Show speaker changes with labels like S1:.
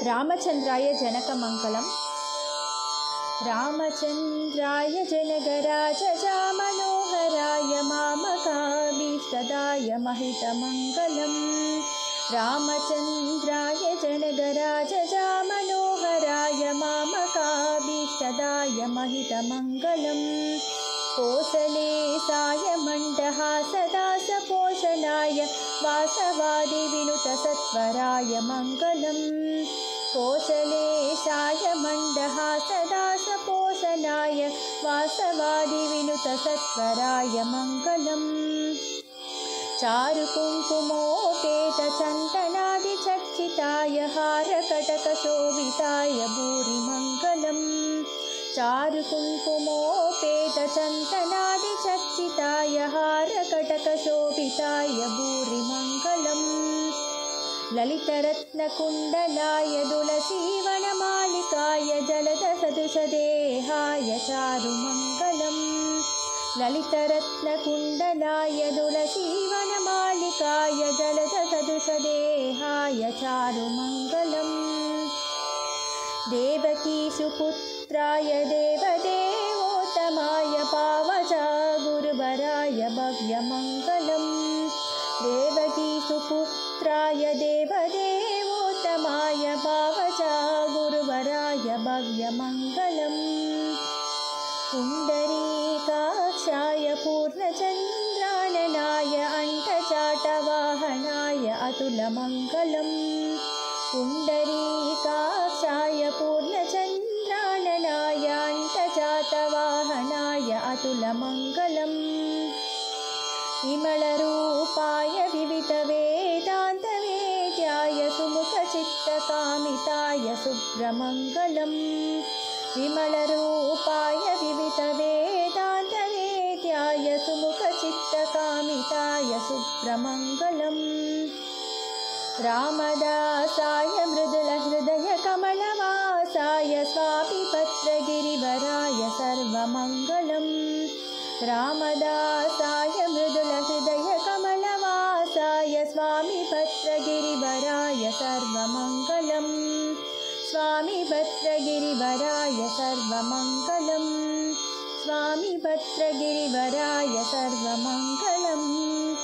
S1: रामचन्द्राय जनकमङ्गलम्। रामचन्द्राय जनकराजमनोहराय मामकाभीष्टदाय महितमङ्गलम्। रामचन्द्राय जनकराजमनोहराय मामकाभीष्टदाय महितमङ्गलम्। कोसलेशाय मण्डहासदासपोषणाय वासवादिविनुतसत्वराय मङ्गलम्। कोसलेशाय मण्डहासदासपोषणाय वासवादिविनुतसत्वराय मङ्गलम्। चारुकुङ्कुमोपेतचन्दनादिचर्चिताय हारकटकशोभिताय भूरिमङ्गलम्। चारुकुङ्कुमोपेतचन्दनादिचर्चिताय हारकटकशोभिताय भूरिमङ्गलम्। ललितरत्नकुण्डलाय तुलसीवनमालिकाय जलदसदृशदेहाय चारुमङ्गलम्। ललितरत्नकुण्डलाय तुलसीवनमालिकाय जलदसदृशदेहाय चारुमङ्गलम्। देवकीसुपुत्राय देवदेवोत्तमाय पावजा गुरुवराय भव्यमङ्गलम्। देवकीसुपुत्राय देवदेवोत्तमाय पावजा गुरुवराय भव्यमङ्गलम्। पुण्डरीकाक्षाय पूर्णचन्द्राननाय अण्टचाटवाहनाय अतुलमङ्गलम्। पुण्डरीकाक्षाय पूर्णचन्द्राननाय अण्टचाटवाहनाय अतुलमङ्गलम्। विमलरूपाय विविधवेदान्तवेद्याय सुमुखचित्तकामिताय शुभ्रमङ्गलम्। विमलरूपाय विविधवेदान्तवेद्याय सुमुखचित्तकामिताय शुभ्रमङ्गलम्। रामदासाय मृदुलहृदयकमलवासाय स्वामिभद्रगिरिवराय सर्वमङ्गलम्। रामदासाय मृदुलहृदयकमलवासाय स्वामिभद्रगिरिवराय सर्वमङ्गलम्। स्वामिभद्रगिरिवराय सर्वमङ्गलम्। स्वामिभद्रगिरिवराय सर्वमङ्गलम्।